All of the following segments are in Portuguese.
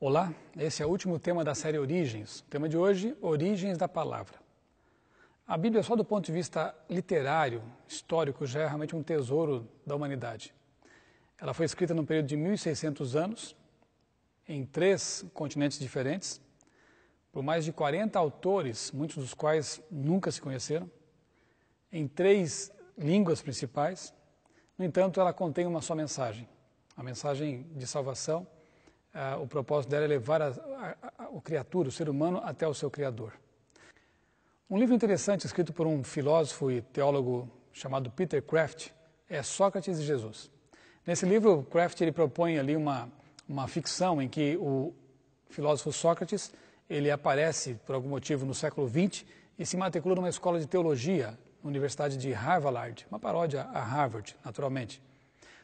Olá, esse é o último tema da série Origens. O tema de hoje, Origens da Palavra. A Bíblia, só do ponto de vista literário, histórico, já é realmente um tesouro da humanidade. Ela foi escrita num período de 1.600 anos, em 3 continentes diferentes, por mais de 40 autores, muitos dos quais nunca se conheceram, em 3 línguas principais. No entanto, ela contém uma só mensagem, a mensagem de salvação. O propósito dela é levar o criatura, o ser humano, até o seu Criador. Um livro interessante, escrito por um filósofo e teólogo chamado Peter Kraft, é Sócrates e Jesus. Nesse livro, Kraft ele propõe ali uma ficção em que o filósofo Sócrates ele aparece, por algum motivo, no século XX e se matricula numa escola de teologia, na Universidade de Harvard, uma paródia a Harvard, naturalmente.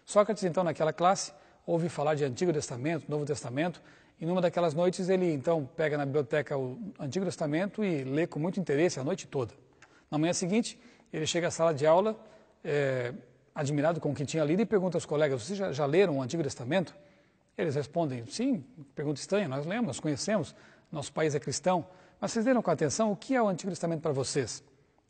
Sócrates, então, naquela classe, ouve falar de Antigo Testamento, Novo Testamento, e numa daquelas noites ele então pega na biblioteca o Antigo Testamento e lê com muito interesse a noite toda. Na manhã seguinte, ele chega à sala de aula, admirado com o que tinha lido, e pergunta aos colegas: vocês já leram o Antigo Testamento? Eles respondem: sim. Pergunta estranha: nós lemos, nós conhecemos, nosso país é cristão, mas vocês leram com atenção? O que é o Antigo Testamento para vocês?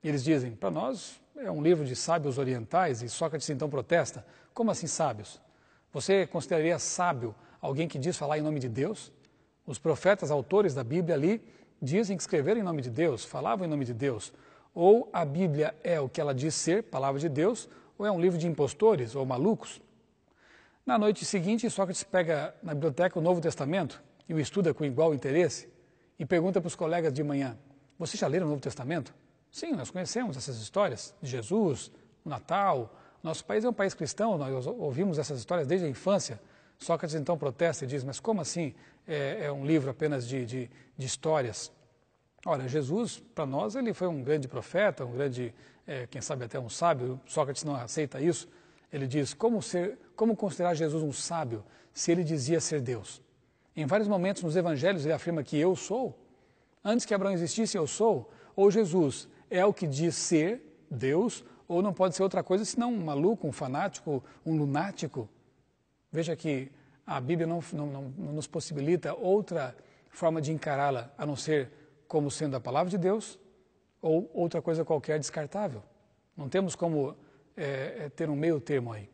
E eles dizem: para nós é um livro de sábios orientais. E Sócrates então protesta: como assim sábios? Você consideraria sábio alguém que diz falar em nome de Deus? Os profetas, autores da Bíblia ali, dizem que escreveram em nome de Deus, falavam em nome de Deus. Ou a Bíblia é o que ela diz ser, palavra de Deus, ou é um livro de impostores ou malucos? Na noite seguinte, Sócrates pega na biblioteca o Novo Testamento e o estuda com igual interesse e pergunta para os colegas de manhã: vocês já leram o Novo Testamento? Sim, nós conhecemos essas histórias de Jesus, o Natal. Nosso país é um país cristão, nós ouvimos essas histórias desde a infância. Sócrates então protesta e diz: mas como assim é um livro apenas de histórias? Olha, Jesus, para nós, ele foi um grande profeta, um grande, quem sabe até um sábio. Sócrates não aceita isso. Ele diz: como considerar Jesus um sábio se ele dizia ser Deus? Em vários momentos nos evangelhos ele afirma que eu sou. Antes que Abraão existisse, eu sou. Ou Jesus é o que diz ser Deus, ou não pode ser outra coisa senão um maluco, um fanático, um lunático. Veja que a Bíblia não nos possibilita outra forma de encará-la, a não ser como sendo a palavra de Deus ou outra coisa qualquer descartável. Não temos como ter um meio termo aí.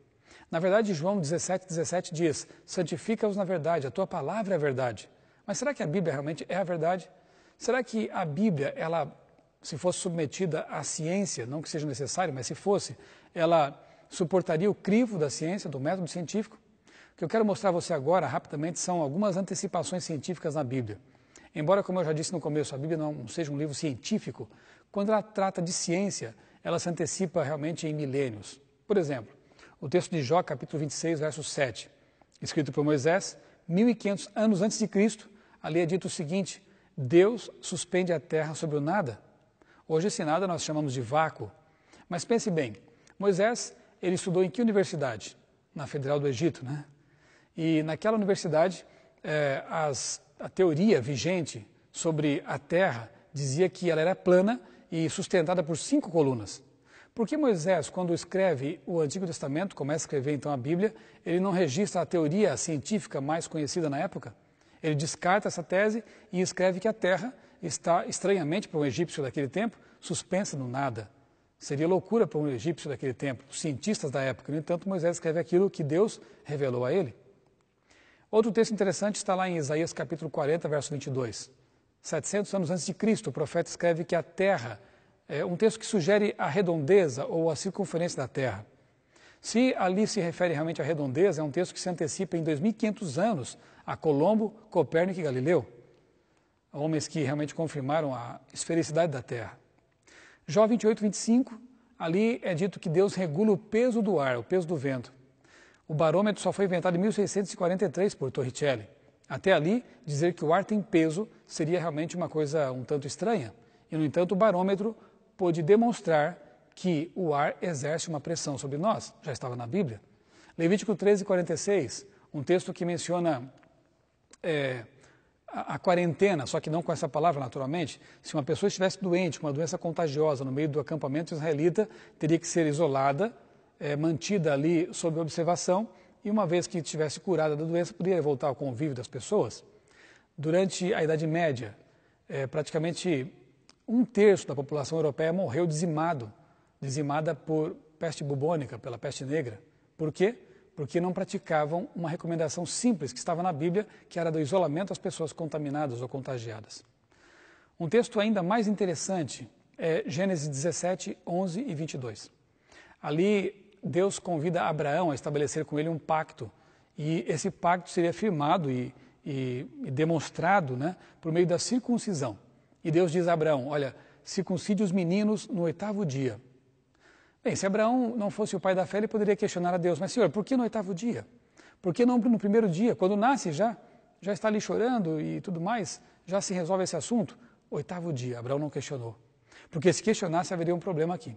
Na verdade, João 17:17 diz: santifica-os na verdade, a tua palavra é a verdade. Mas será que a Bíblia realmente é a verdade? Será que a Bíblia, ela, se fosse submetida à ciência, não que seja necessário, mas se fosse, ela suportaria o crivo da ciência, do método científico? O que eu quero mostrar a você agora, rapidamente, são algumas antecipações científicas na Bíblia. Embora, como eu já disse no começo, a Bíblia não seja um livro científico, quando ela trata de ciência, ela se antecipa realmente em milênios. Por exemplo, o texto de Jó, capítulo 26, verso 7, escrito por Moisés, 1.500 anos antes de Cristo, ali é dito o seguinte: Deus suspende a terra sobre o nada. Hoje esse nada nós chamamos de vácuo. Mas pense bem, Moisés, ele estudou em que universidade? Na Federal do Egito, né? E naquela universidade, a teoria vigente sobre a terra dizia que ela era plana e sustentada por 5 colunas. Por que Moisés, quando escreve o Antigo Testamento, começa a escrever então a Bíblia, ele não registra a teoria científica mais conhecida na época? Ele descarta essa tese e escreve que a terra está, estranhamente para um egípcio daquele tempo, suspensa no nada. Seria loucura para um egípcio daquele tempo, os cientistas da época. No entanto, Moisés escreve aquilo que Deus revelou a ele. Outro texto interessante está lá em Isaías capítulo 40, verso 22. 700 anos antes de Cristo, o profeta escreve que a terra, um texto que sugere a redondeza ou a circunferência da terra. Se ali se refere realmente à redondeza, é um texto que se antecipa em 2.500 anos a Colombo, Copérnico e Galileu, homens que realmente confirmaram a esfericidade da Terra. Jó 28, 25, ali é dito que Deus regula o peso do ar, o peso do vento. O barômetro só foi inventado em 1643 por Torricelli. Até ali, dizer que o ar tem peso seria realmente uma coisa um tanto estranha. E, no entanto, o barômetro pôde demonstrar que o ar exerce uma pressão sobre nós. Já estava na Bíblia. Levítico 13, 46, um texto que menciona a quarentena, só que não com essa palavra naturalmente. Se uma pessoa estivesse doente, com uma doença contagiosa no meio do acampamento israelita, teria que ser isolada, mantida ali sob observação, e uma vez que estivesse curada da doença, poderia voltar ao convívio das pessoas. Durante a Idade Média, praticamente 1/3 da população europeia morreu dizimada por peste bubônica, pela peste negra. Por quê? Porque não praticavam uma recomendação simples que estava na Bíblia, que era do isolamento às pessoas contaminadas ou contagiadas. Um texto ainda mais interessante é Gênesis 17, 11 e 22. Ali, Deus convida Abraão a estabelecer com ele um pacto, e esse pacto seria firmado e demonstrado, né, por meio da circuncisão. E Deus diz a Abraão, olha, circuncide os meninos no 8º dia. Bem, se Abraão não fosse o pai da fé, ele poderia questionar a Deus, mas Senhor, por que no 8º dia? Por que não no 1º dia? Quando nasce já está ali chorando e tudo mais, já se resolve esse assunto? 8º dia, Abraão não questionou. Porque se questionasse, haveria um problema aqui.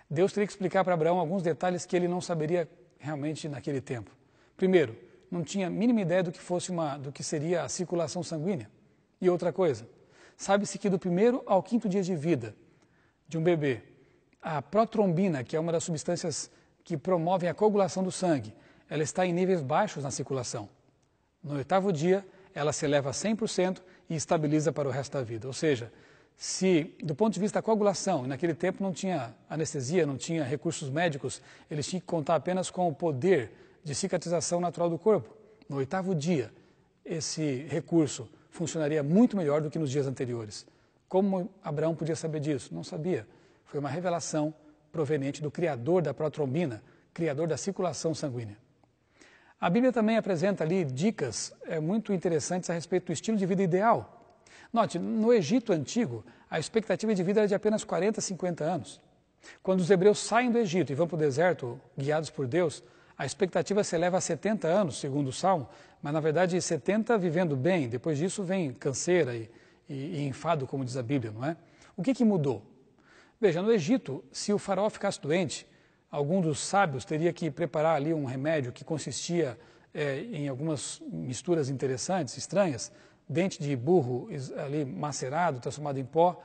Deus teria que explicar para Abraão alguns detalhes que ele não saberia realmente naquele tempo. Primeiro, não tinha a mínima ideia do que seria a circulação sanguínea. E outra coisa, sabe-se que do 1º ao 5º dia de vida de um bebê, a protrombina, que é uma das substâncias que promovem a coagulação do sangue, ela está em níveis baixos na circulação. No 8º dia, ela se eleva a 100% e estabiliza para o resto da vida. Ou seja, se do ponto de vista da coagulação, naquele tempo não tinha anestesia, não tinha recursos médicos, eles tinham que contar apenas com o poder de cicatrização natural do corpo. No 8º dia, esse recurso funcionaria muito melhor do que nos dias anteriores. Como Abraão podia saber disso? Não sabia. Foi uma revelação proveniente do criador da protrombina, criador da circulação sanguínea. A Bíblia também apresenta ali dicas muito interessantes a respeito do estilo de vida ideal. Note, no Egito Antigo, a expectativa de vida era de apenas 40, 50 anos. Quando os hebreus saem do Egito e vão para o deserto, guiados por Deus, a expectativa se eleva a 70 anos, segundo o Salmo, mas na verdade 70 vivendo bem, depois disso vem canseira e enfado, como diz a Bíblia, não é? O que mudou? Veja, no Egito, se o faraó ficasse doente, algum dos sábios teria que preparar ali um remédio que consistia em algumas misturas interessantes, estranhas, dente de burro ali macerado, transformado em pó,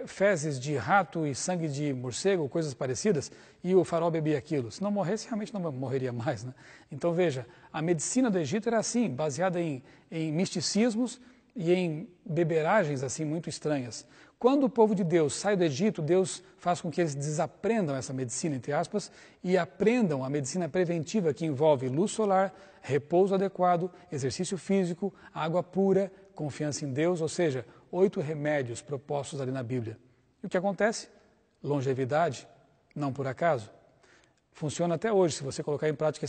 fezes de rato e sangue de morcego, coisas parecidas, e o faraó bebia aquilo. Se não morresse, realmente não morreria mais, né? Então veja, a medicina do Egito era assim, baseada em misticismos e em beberagens assim muito estranhas. Quando o povo de Deus sai do Egito, Deus faz com que eles desaprendam essa medicina, entre aspas, e aprendam a medicina preventiva que envolve luz solar, repouso adequado, exercício físico, água pura, confiança em Deus, ou seja, 8 remédios propostos ali na Bíblia. E o que acontece? Longevidade, não por acaso. Funciona até hoje, se você colocar em prática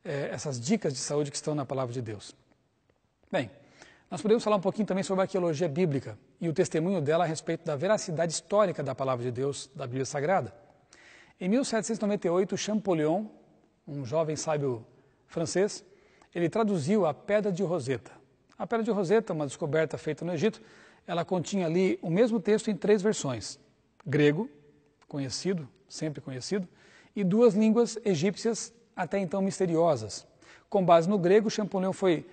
essas dicas de saúde que estão na Palavra de Deus. Bem, nós podemos falar um pouquinho também sobre a arqueologia bíblica e o testemunho dela a respeito da veracidade histórica da Palavra de Deus, da Bíblia Sagrada. Em 1798, Champollion, um jovem sábio francês, ele traduziu a Pedra de Roseta. A Pedra de Roseta, uma descoberta feita no Egito, ela continha ali o mesmo texto em 3 versões. Grego, conhecido, sempre conhecido, e 2 línguas egípcias até então misteriosas. Com base no grego, Champollion foi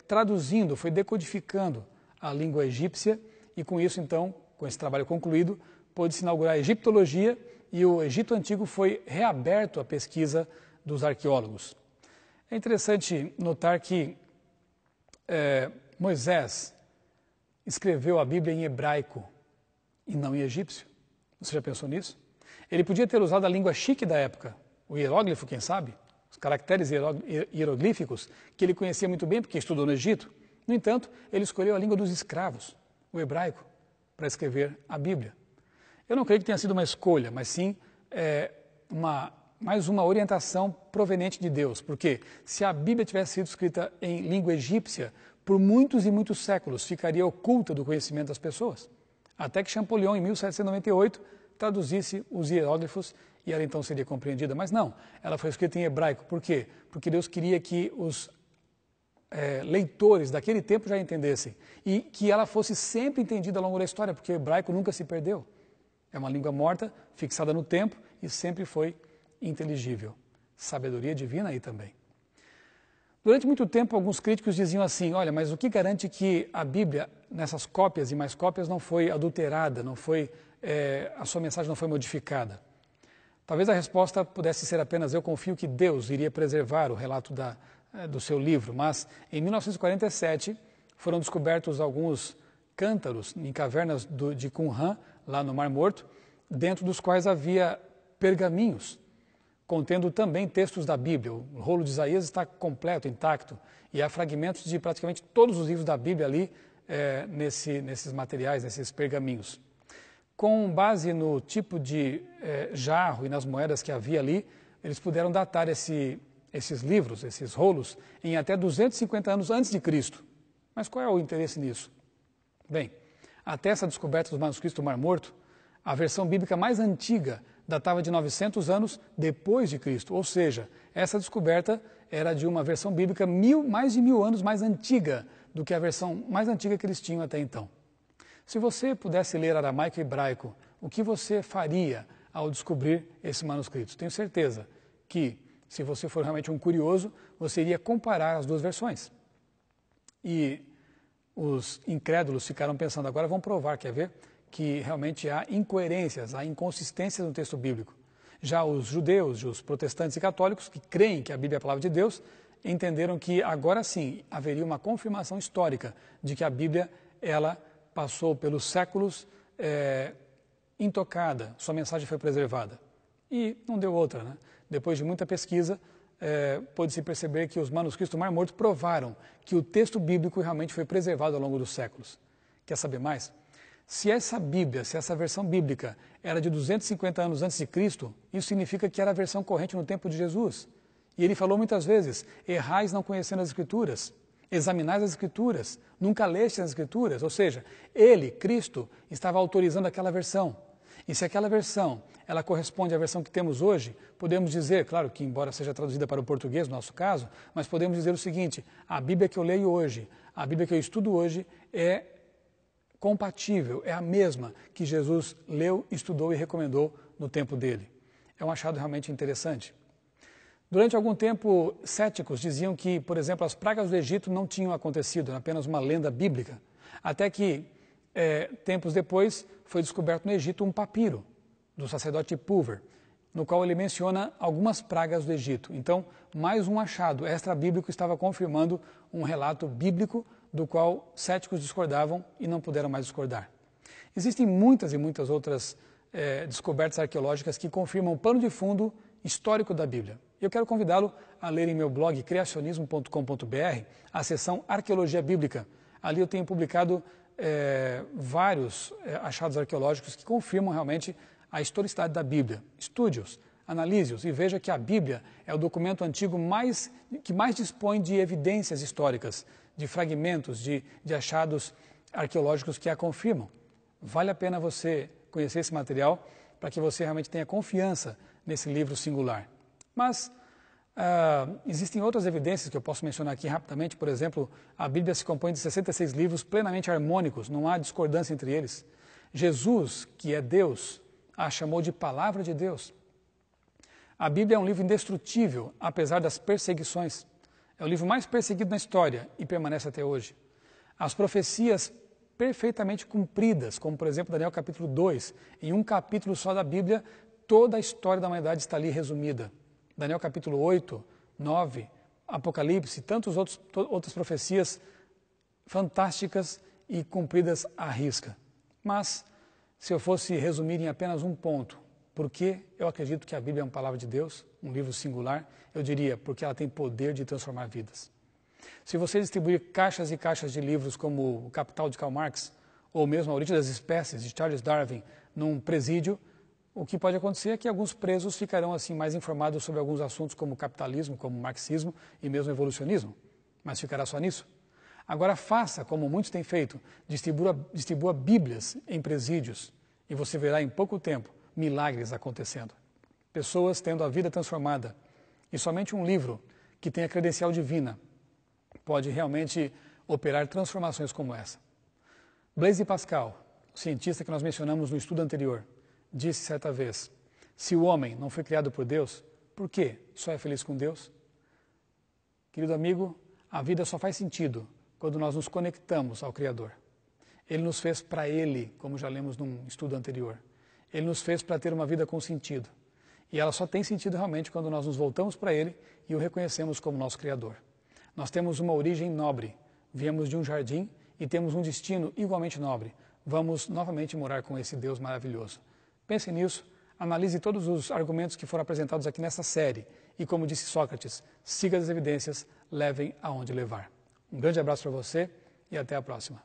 traduzindo, foi decodificando a língua egípcia e com isso, então, com esse trabalho concluído, pôde-se inaugurar a egiptologia e o Egito Antigo foi reaberto à pesquisa dos arqueólogos. É interessante notar que Moisés escreveu a Bíblia em hebraico e não em egípcio. Você já pensou nisso? Ele podia ter usado a língua chique da época, o hieróglifo, quem sabe? Os caracteres hieroglíficos, que ele conhecia muito bem porque estudou no Egito. No entanto, ele escolheu a língua dos escravos, o hebraico, para escrever a Bíblia. Eu não creio que tenha sido uma escolha, mas sim mais uma orientação proveniente de Deus. Porque se a Bíblia tivesse sido escrita em língua egípcia, por muitos e muitos séculos ficaria oculta do conhecimento das pessoas. Até que Champollion, em 1798, traduzisse os hieróglifos e ela então seria compreendida. Mas não, ela foi escrita em hebraico. Por quê? Porque Deus queria que os leitores daquele tempo já entendessem e que ela fosse sempre entendida ao longo da história, porque o hebraico nunca se perdeu. É uma língua morta, fixada no tempo e sempre foi inteligível. Sabedoria divina aí também. Durante muito tempo, alguns críticos diziam assim, olha, mas o que garante que a Bíblia, nessas cópias e mais cópias, não foi adulterada, a sua mensagem não foi modificada? Talvez a resposta pudesse ser apenas, eu confio que Deus iria preservar o relato do seu livro, mas em 1947, foram descobertos alguns cântaros em cavernas de Qumran, lá no Mar Morto, dentro dos quais havia pergaminhos, contendo também textos da Bíblia. O rolo de Isaías está completo, intacto, e há fragmentos de praticamente todos os livros da Bíblia ali, nesses materiais, nesses pergaminhos. Com base no tipo de jarro e nas moedas que havia ali, eles puderam datar esses livros, esses rolos, em até 250 anos antes de Cristo. Mas qual é o interesse nisso? Bem, até essa descoberta dos manuscritos do Mar Morto, a versão bíblica mais antiga datava de 900 anos depois de Cristo, ou seja, essa descoberta era de uma versão bíblica mais de 1000 anos mais antiga do que a versão mais antiga que eles tinham até então. Se você pudesse ler aramaico e hebraico, o que você faria ao descobrir esses manuscritos? Tenho certeza que, se você for realmente um curioso, você iria comparar as duas versões. E os incrédulos ficaram pensando, agora vão provar, quer ver, que realmente há incoerências, há inconsistências no texto bíblico. Já os judeus, os protestantes e católicos, que creem que a Bíblia é a palavra de Deus, entenderam que agora sim haveria uma confirmação histórica de que a Bíblia, ela passou pelos séculos intocada, sua mensagem foi preservada. E não deu outra, né? Depois de muita pesquisa, pôde-se perceber que os manuscritos do Mar Morto provaram que o texto bíblico realmente foi preservado ao longo dos séculos. Quer saber mais? Se essa Bíblia, se essa versão bíblica era de 250 anos antes de Cristo, isso significa que era a versão corrente no tempo de Jesus. E ele falou muitas vezes, errais não conhecendo as Escrituras, examinais as Escrituras, nunca leste as Escrituras. Ou seja, ele, Cristo, estava autorizando aquela versão. E se aquela versão, ela corresponde à versão que temos hoje, podemos dizer, claro que embora seja traduzida para o português, no nosso caso, mas podemos dizer o seguinte, a Bíblia que eu leio hoje, a Bíblia que eu estudo hoje é compatível, é a mesma que Jesus leu, estudou e recomendou no tempo dele. É um achado realmente interessante. Durante algum tempo, céticos diziam que, por exemplo, as pragas do Egito não tinham acontecido, era apenas uma lenda bíblica. Até que, tempos depois, foi descoberto no Egito um papiro do sacerdote Pulver, no qual ele menciona algumas pragas do Egito. Então, mais um achado extra-bíblico estava confirmando um relato bíblico do qual céticos discordavam e não puderam mais discordar. Existem muitas e muitas outras descobertas arqueológicas que confirmam o pano de fundo histórico da Bíblia. Eu quero convidá-lo a ler em meu blog criacionismo.com.br a seção Arqueologia Bíblica. Ali eu tenho publicado vários achados arqueológicos que confirmam realmente a historicidade da Bíblia. Estude-os, analise-os e veja que a Bíblia é o documento antigo que mais dispõe de evidências históricas, de fragmentos, de achados arqueológicos que a confirmam. Vale a pena você conhecer esse material para que você realmente tenha confiança nesse livro singular. Mas existem outras evidências que eu posso mencionar aqui rapidamente. Por exemplo, a Bíblia se compõe de 66 livros plenamente harmônicos, não há discordância entre eles. Jesus, que é Deus, a chamou de Palavra de Deus. A Bíblia é um livro indestrutível, apesar das perseguições. É o livro mais perseguido na história e permanece até hoje. As profecias perfeitamente cumpridas, como por exemplo Daniel capítulo 2, em um capítulo só da Bíblia, toda a história da humanidade está ali resumida. Daniel capítulo 8, 9, Apocalipse, tantas outras profecias fantásticas e cumpridas à risca. Mas, se eu fosse resumir em apenas um ponto, por que eu acredito que a Bíblia é uma palavra de Deus, um livro singular, eu diria porque ela tem poder de transformar vidas. Se você distribuir caixas e caixas de livros como O Capital de Karl Marx, ou mesmo A Origem das Espécies, de Charles Darwin, num presídio, o que pode acontecer é que alguns presos ficarão assim mais informados sobre alguns assuntos como capitalismo, como marxismo e mesmo evolucionismo. Mas ficará só nisso? Agora faça, como muitos têm feito, distribua Bíblias em presídios e você verá em pouco tempo milagres acontecendo. Pessoas tendo a vida transformada. E somente um livro que tenha credencial divina pode realmente operar transformações como essa. Blaise Pascal, o cientista que nós mencionamos no estudo anterior, disse certa vez, se o homem não foi criado por Deus, por que só é feliz com Deus? Querido amigo, a vida só faz sentido quando nós nos conectamos ao Criador. Ele nos fez para Ele, como já lemos num estudo anterior. Ele nos fez para ter uma vida com sentido. E ela só tem sentido realmente quando nós nos voltamos para Ele e o reconhecemos como nosso Criador. Nós temos uma origem nobre. Viemos de um jardim e temos um destino igualmente nobre. Vamos novamente morar com esse Deus maravilhoso. Pense nisso, analise todos os argumentos que foram apresentados aqui nessa série e, como disse Sócrates, siga as evidências, levem aonde levar. Um grande abraço para você e até a próxima.